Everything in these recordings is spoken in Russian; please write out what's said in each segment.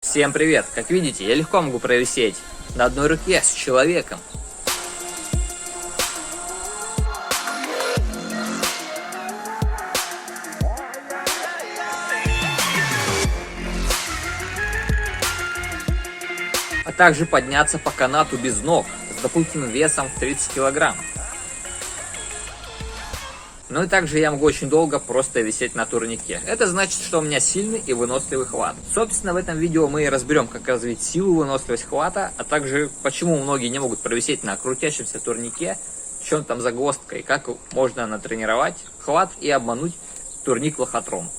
Всем привет! Как видите, я легко могу провисеть на одной руке с человеком. А также подняться по канату без ног с дополнительным весом в 30 килограмм. Ну и также я могу очень долго просто висеть на турнике. Это значит, что у меня сильный и выносливый хват. Собственно, в этом видео мы и разберем, как развить силу и выносливость хвата, а также почему многие не могут провисеть на крутящемся турнике, в чем там загвоздка и как можно натренировать хват и обмануть турник лохотрон.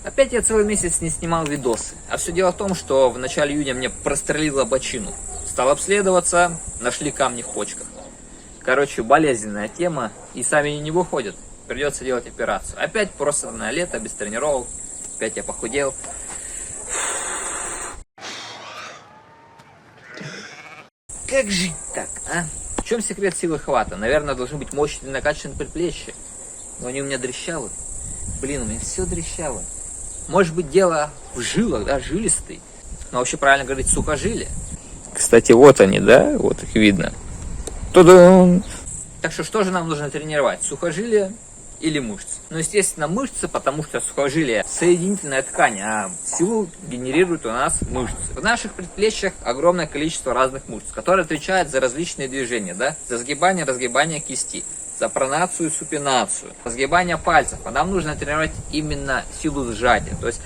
Опять я целый месяц не снимал видосы. А все дело в том, что в начале июня мне прострелило бочину. Стал обследоваться, нашли камни в почках. Короче, болезненная тема, и сами не выходят. Придется делать операцию. Опять просто на лето, без тренировок. Опять я похудел. Как жить так, а? В чем секрет силы хвата? Наверное, должны быть мощные накачанные предплечья. Но они у меня дрещавы. Блин, у меня все дрещавы. Может быть, дело в жилах, да, жилистый. Но вообще правильно говорить сухожилие. Кстати, вот они, да? Вот их видно. Туда-дун. Так что же нам нужно тренировать? Сухожилие или мышцы? Ну, естественно, мышцы, потому что сухожилие соединительная ткань, а силу генерируют у нас мышцы. В наших предплечьях огромное количество разных мышц, которые отвечают за различные движения, да? За сгибание, разгибание кисти, за пронацию и супинацию, разгибание пальцев. А нам нужно тренировать именно силу сжатия, то есть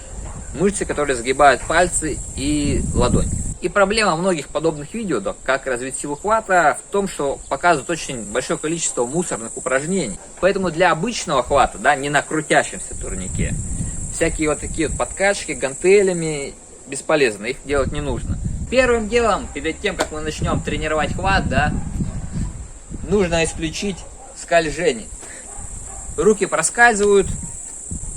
мышцы, которые сгибают пальцы и ладонь. И проблема многих подобных видео, да, как развить силу хвата, в том, что показывают очень большое количество мусорных упражнений. Поэтому для обычного хвата, да, не на крутящемся турнике, всякие вот такие вот подкачки гантелями бесполезно, их делать не нужно. Первым делом, перед тем, как мы начнем тренировать хват, да, нужно исключить скольжение. Руки проскальзывают,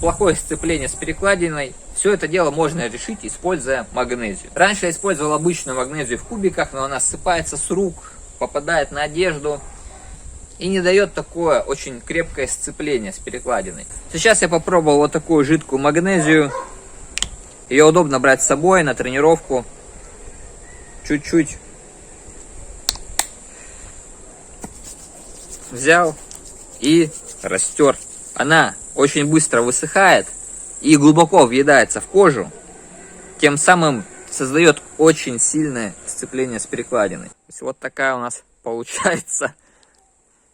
плохое сцепление с перекладиной. Все это дело можно решить, используя магнезию. Раньше я использовал обычную магнезию в кубиках, но она ссыпается с рук, попадает на одежду и не дает такое очень крепкое сцепление с перекладиной. Сейчас я попробовал вот такую жидкую магнезию. Ее удобно брать с собой на тренировку. Чуть-чуть взял и растер. Она очень быстро высыхает и глубоко въедается в кожу, тем самым создает очень сильное сцепление с перекладиной. То есть вот такая у нас получается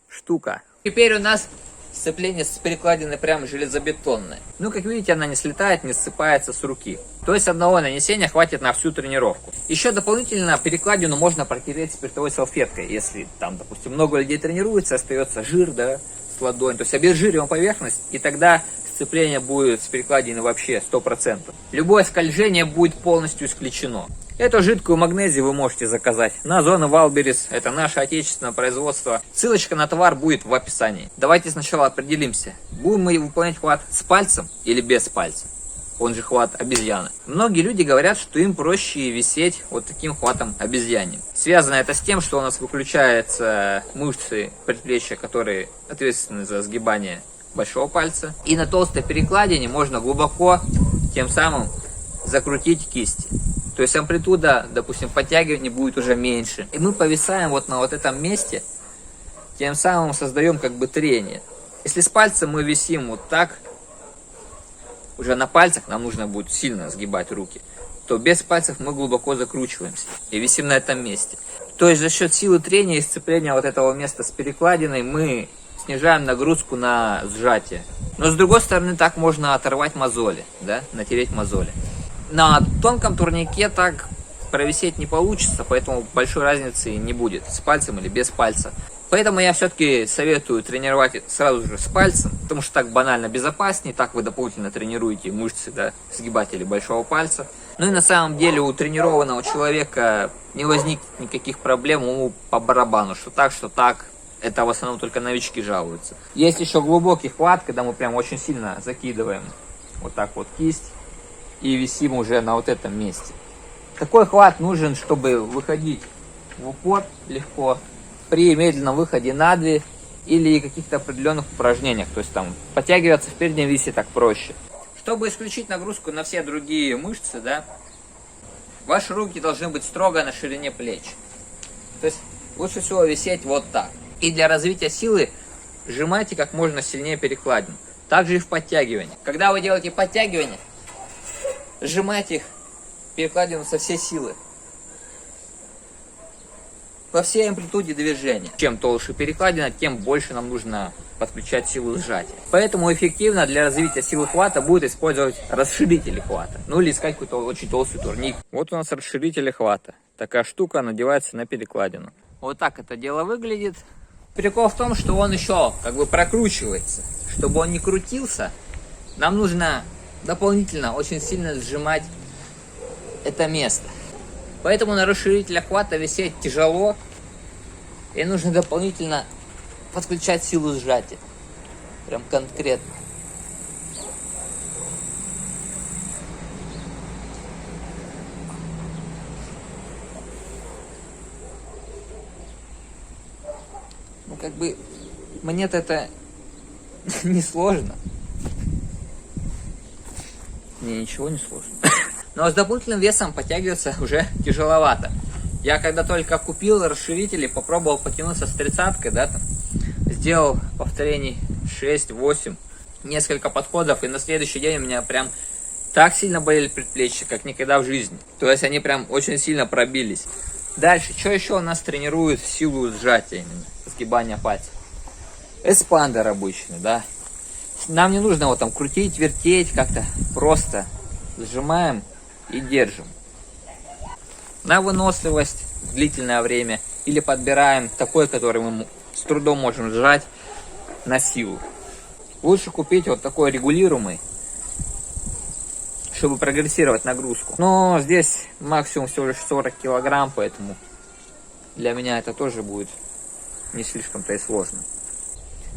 штука. Теперь у нас сцепление с перекладиной прям железобетонное. Ну, как видите, она не слетает, не ссыпается с руки. То есть одного нанесения хватит на всю тренировку. Еще дополнительно перекладину можно протереть спиртовой салфеткой, если там, допустим, много людей тренируется, остается жир, да, с ладонь. То есть обезжириваем поверхность, и тогда сцепление будет с перекладиной вообще 100%. Любое скольжение будет полностью исключено. Эту жидкую магнезию вы можете заказать на Озон и Валберес. Это наше отечественное производство. Ссылочка на товар будет в описании. Давайте сначала определимся, будем мы выполнять хват с пальцем или без пальца. Он же хват обезьяны. Многие люди говорят, что им проще висеть вот таким хватом обезьяньим. Связано это с тем, что у нас выключаются мышцы предплечья, которые ответственны за сгибание большого пальца. И на толстой перекладине можно глубоко тем самым закрутить кисти. То есть амплитуда, допустим, подтягивания будет уже меньше. И мы повисаем вот на вот этом месте, тем самым создаем как бы трение. Если с пальцем мы висим вот так, уже на пальцах нам нужно будет сильно сгибать руки, то без пальцев мы глубоко закручиваемся и висим на этом месте. То есть за счет силы трения и сцепления вот этого места с перекладиной мы снижаем нагрузку на сжатие. Но с другой стороны, так можно оторвать мозоли, да, натереть мозоли. На тонком турнике так провисеть не получится, поэтому большой разницы не будет, с пальцем или без пальца. Поэтому я все-таки советую тренировать сразу же с пальцем, потому что так банально безопаснее, так вы дополнительно тренируете мышцы, да, сгибателей большого пальца. Ну и на самом деле у тренированного человека не возникнет никаких проблем, ему по барабану, что так. Это в основном только новички жалуются. Есть еще глубокий хват, когда мы прям очень сильно закидываем вот так вот кисть и висим уже на вот этом месте. Такой хват нужен, чтобы выходить в упор легко при медленном выходе на 2 или каких-то определенных упражнениях. То есть там подтягиваться в переднем весе так проще. Чтобы исключить нагрузку на все другие мышцы, да, Ваши руки должны быть строго на ширине плеч. То есть лучше всего висеть вот так. И для развития силы сжимайте как можно сильнее перекладину. Также и в подтягивании. Когда вы делаете подтягивания, сжимайте их перекладину со всей силы. По всей амплитуде движения. Чем толще перекладина, тем больше нам нужно подключать силу сжатия. Поэтому эффективно для развития силы хвата будет использовать расширители хвата. Ну или искать какой-то очень толстый турник. Вот у нас расширители хвата. Такая штука надевается на перекладину. Вот так это дело выглядит. Прикол в том, что он еще как бы прокручивается. Чтобы он не крутился, нам нужно дополнительно очень сильно сжимать это место. Поэтому на расширителях хвата висеть тяжело. И нужно дополнительно подключать силу сжатия. Прям конкретно. Ну как бы мне-то это не сложно. Мне ничего не сложно. Но с дополнительным весом подтягиваться уже тяжеловато. Я когда только купил расширители, попробовал потянуться с 30-кой, да, там, сделал повторений 6-8, несколько подходов, и на следующий день у меня прям так сильно болели предплечья, как никогда в жизни. То есть они прям очень сильно пробились. Дальше, что еще у нас тренирует силу сжатия именно, сгибания пальцев? Эспандер обычный, да. Нам не нужно вот там крутить, вертеть, как-то просто сжимаем и держим. На выносливость длительное время или подбираем такой, который мы с трудом можем сжать, на силу. Лучше купить вот такой регулируемый, чтобы прогрессировать нагрузку. Но здесь максимум всего лишь 40 килограмм, поэтому для меня это тоже будет не слишком-то и сложно.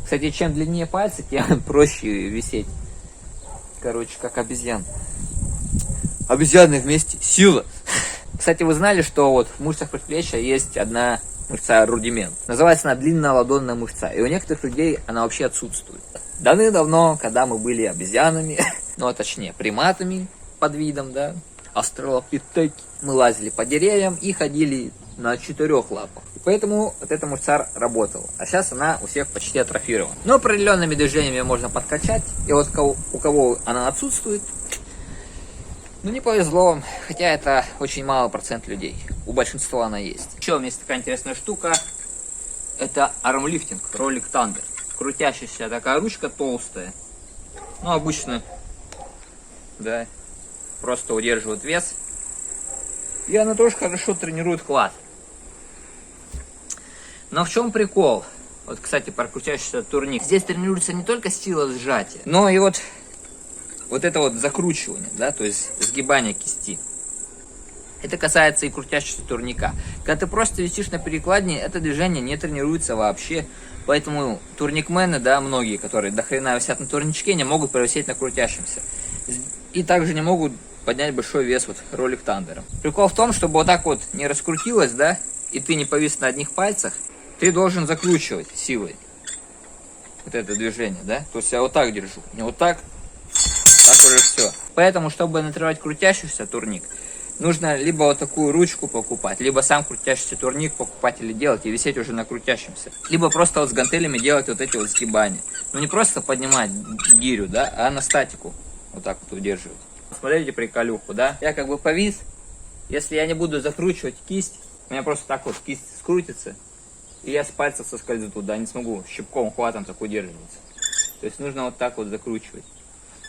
Кстати, чем длиннее пальцы, тем проще висеть. Короче, как обезьян. Обезьяны вместе. Сила. Кстати, вы знали, что вот в мышцах предплечья есть одна мышца рудимент. Называется она длинная ладонная мышца. И у некоторых людей она вообще отсутствует. Давным-давно, когда мы были обезьянами, ну а точнее приматами под видом, да, австралопитеки, мы лазили по деревьям и ходили на 4 лапах. И поэтому вот эта мышца работала. А сейчас она у всех почти атрофирована. Но определенными движениями можно подкачать. И вот у кого она отсутствует, ну не повезло вам, хотя это очень малый процент людей. У большинства она есть. Еще у меня есть такая интересная штука. Это армлифтинг, ролик Thunder. Крутящаяся такая ручка толстая. Ну обычно, да, просто удерживает вес. И она тоже хорошо тренирует хват. Но в чем прикол? Вот, кстати, про крутящийся турник. Здесь тренируется не только сила сжатия, но и вот это вот закручивание, да, то есть сгибание кисти. Это касается и крутящегося турника. Когда ты просто висишь на перекладине, это движение не тренируется вообще. Поэтому турникмены, да, многие, которые до хрена висят на турничке, не могут провисеть на крутящемся. И также не могут поднять большой вес вот ролик Thunder. Прикол в том, чтобы вот так вот не раскрутилось, да, и ты не повис на одних пальцах, ты должен закручивать силой вот это движение, да. То есть я вот так держу, не вот так. Так уже все. Поэтому, чтобы натренировать крутящийся турник, нужно либо вот такую ручку покупать, либо сам крутящийся турник покупать или делать и висеть уже на крутящемся. Либо просто вот с гантелями делать вот эти вот сгибания. Ну не просто поднимать гирю, да, а на статику вот так вот удерживать. Смотрите приколюху, да. Я как бы повис. Если я не буду закручивать кисть, у меня просто так вот кисть скрутится, и я с пальцев соскользу туда, не смогу щипковым хватом так удерживаться. То есть нужно вот так вот закручивать.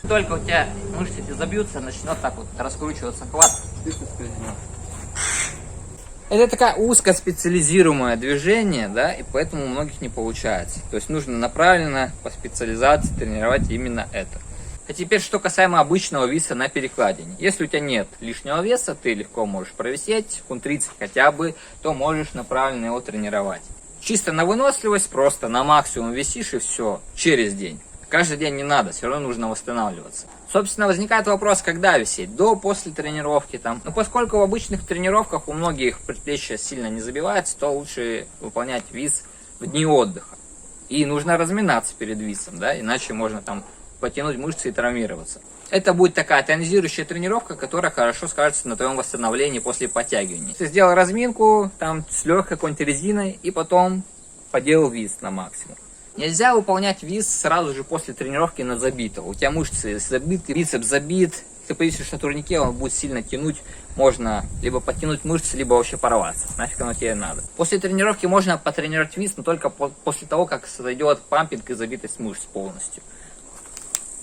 Только у тебя мышцы забьются, начнет так вот раскручиваться хват, ты соскользнешь. Это такая узкоспециализируемое движение, да, и поэтому у многих не получается. То есть нужно направленно по специализации тренировать именно это. А теперь, что касаемо обычного виса на перекладине. Если у тебя нет лишнего веса, ты легко можешь провисеть, секунд 30 хотя бы, то можешь направленно его тренировать. Чисто на выносливость, просто на максимум висишь и все, через день. Каждый день не надо, все равно нужно восстанавливаться. Собственно, возникает вопрос, когда висеть, до, после тренировки там. Но поскольку в обычных тренировках у многих предплечья сильно не забивается, то лучше выполнять вис в дни отдыха. И нужно разминаться перед висом, да, иначе можно там потянуть мышцы и травмироваться. Это будет такая тонизирующая тренировка, которая хорошо скажется на твоем восстановлении после подтягивания. Ты сделал разминку там с легкой какой-нибудь резиной и потом поделал виз на максимум. Нельзя выполнять виз сразу же после тренировки на забитого. У тебя мышцы забиты, бицепс забит, ты повесишь на турнике, он будет сильно тянуть. Можно либо подтянуть мышцы, либо вообще порваться. Нафиг оно тебе надо. После тренировки можно потренировать виз, но только после того, как сойдет пампинг и забитость мышц полностью.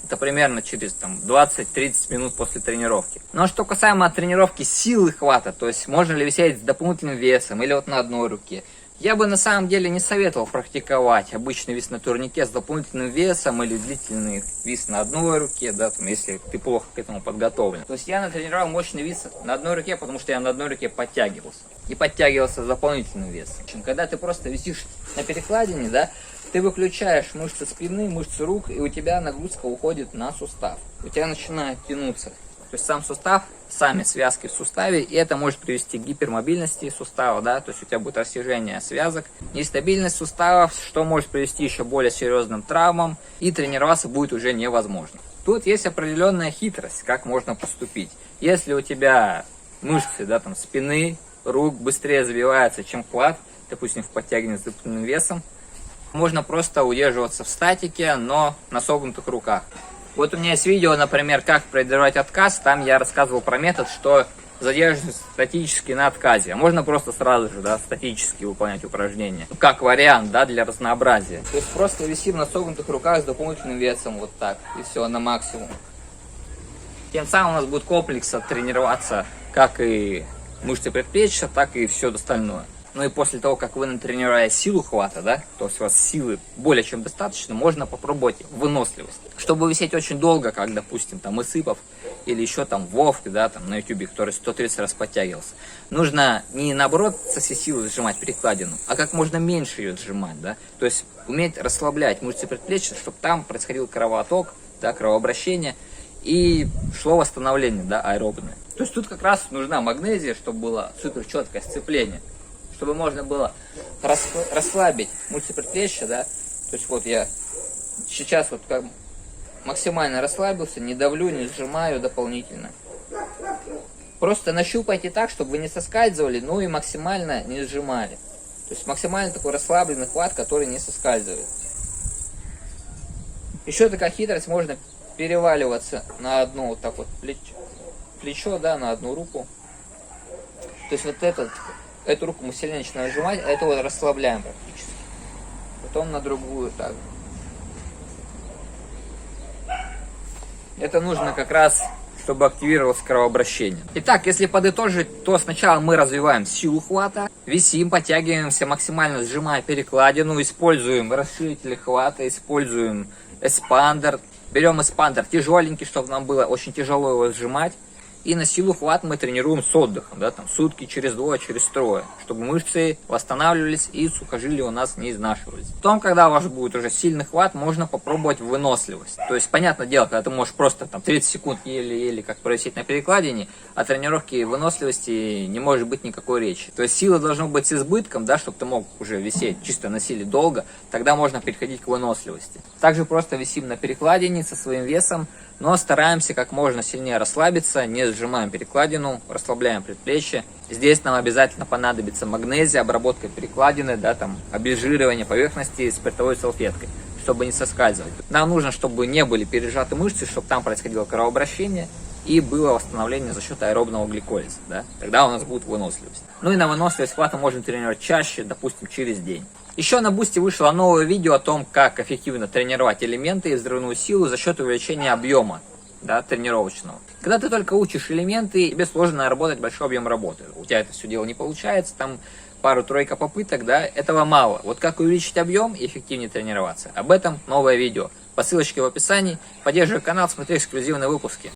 Это примерно через 20-30 минут после тренировки. Но что касаемо тренировки силы хвата, то есть можно ли висеть с дополнительным весом или вот на одной руке, я бы на самом деле не советовал практиковать обычный вис на турнике с дополнительным весом или длительный вис на одной руке, да, если ты плохо к этому подготовлен. То есть я натренировал мощный вис на одной руке, потому что я на одной руке подтягивался. И подтягивался с дополнительным весом. Когда ты просто висишь на перекладине, да, ты выключаешь мышцы спины, мышцы рук, и у тебя нагрузка уходит на сустав. У тебя начинает тянуться. То есть сам сустав, сами связки в суставе, и это может привести к гипермобильности сустава, да, то есть у тебя будет растяжение связок, нестабильность суставов, что может привести еще более серьезным травмам, и тренироваться будет уже невозможно. Тут есть определенная хитрость, как можно поступить. Если у тебя мышцы, да, спины, рук быстрее забиваются, чем хват, допустим, в подтягивании с дополнительным весом, можно просто удерживаться в статике, но на согнутых руках. Вот у меня есть видео, например, как преодолевать отказ. Там я рассказывал про метод, что задерживаться статически на отказе. А можно просто сразу же, да, статически выполнять упражнения. Как вариант, да, для разнообразия. То есть просто висим на согнутых руках с дополнительным весом, вот так, и все, на максимум. Тем самым у нас будет комплексно тренироваться как и мышцы предплечья, так и все остальное. Ну и после того, как вы натренировали силу хвата, да, то есть у вас силы более чем достаточно, можно попробовать выносливость. Чтобы висеть очень долго, как, допустим, Исыпов или еще Вовки, да, на ютубе, который 130 раз подтягивался, нужно не наоборот со всей силы сжимать перекладину, а как можно меньше ее сжимать, да, то есть уметь расслаблять мышцы предплечья, чтобы там происходил кровоток, да, кровообращение и шло восстановление, да, аэробное. То есть тут как раз нужна магнезия, чтобы было супер четкое сцепление. Чтобы можно было расслабить мышцы предплечья, да, то есть вот я сейчас вот как максимально расслабился, не давлю, не сжимаю дополнительно. Просто нащупайте так, чтобы вы не соскальзывали, ну и максимально не сжимали. То есть максимально такой расслабленный хват, который не соскальзывает. Еще такая хитрость, можно переваливаться на одно вот так вот плечо, да, на одну руку. То есть вот эту руку мы сильнее начинаем сжимать, а эту вот расслабляем практически. Потом на другую так. Это нужно как раз, чтобы активировалось кровообращение. Итак, если подытожить, то сначала мы развиваем силу хвата, висим, подтягиваемся, максимально сжимая перекладину, используем расширитель хвата, используем эспандер. Берем эспандер тяжеленький, чтобы нам было очень тяжело его сжимать. И на силу хват мы тренируем с отдыхом, да, сутки через двое, через трое, чтобы мышцы восстанавливались и сухожилия у нас не изнашивались. Потом, когда у вас будет уже сильный хват, можно попробовать выносливость. То есть, понятное дело, когда ты можешь просто 30 секунд еле-еле как провисеть на перекладине, о тренировке выносливости не может быть никакой речи. То есть сила должна быть с избытком, да, чтобы ты мог уже висеть чисто на силе долго, тогда можно переходить к выносливости. Также просто висим на перекладине со своим весом, но стараемся как можно сильнее расслабиться, не сжимаем перекладину, расслабляем предплечье. Здесь нам обязательно понадобится магнезия, обработка перекладины, да, обезжиривание поверхности спиртовой салфеткой, чтобы не соскальзывать. Нам нужно, чтобы не были пережаты мышцы, чтобы там происходило кровообращение и было восстановление за счет аэробного гликолиза, да. Тогда у нас будет выносливость. Ну и на выносливость хвата можно тренировать чаще, допустим, через день. Еще на Бусти вышло новое видео о том, как эффективно тренировать элементы и взрывную силу за счет увеличения объема, да, тренировочного. Когда ты только учишь элементы, тебе сложно работать большой объем работы. У тебя это все дело не получается, пару-тройка попыток, да, этого мало. Вот как увеличить объем и эффективнее тренироваться. Об этом новое видео. По ссылочке в описании. Поддерживай канал, смотри эксклюзивные выпуски.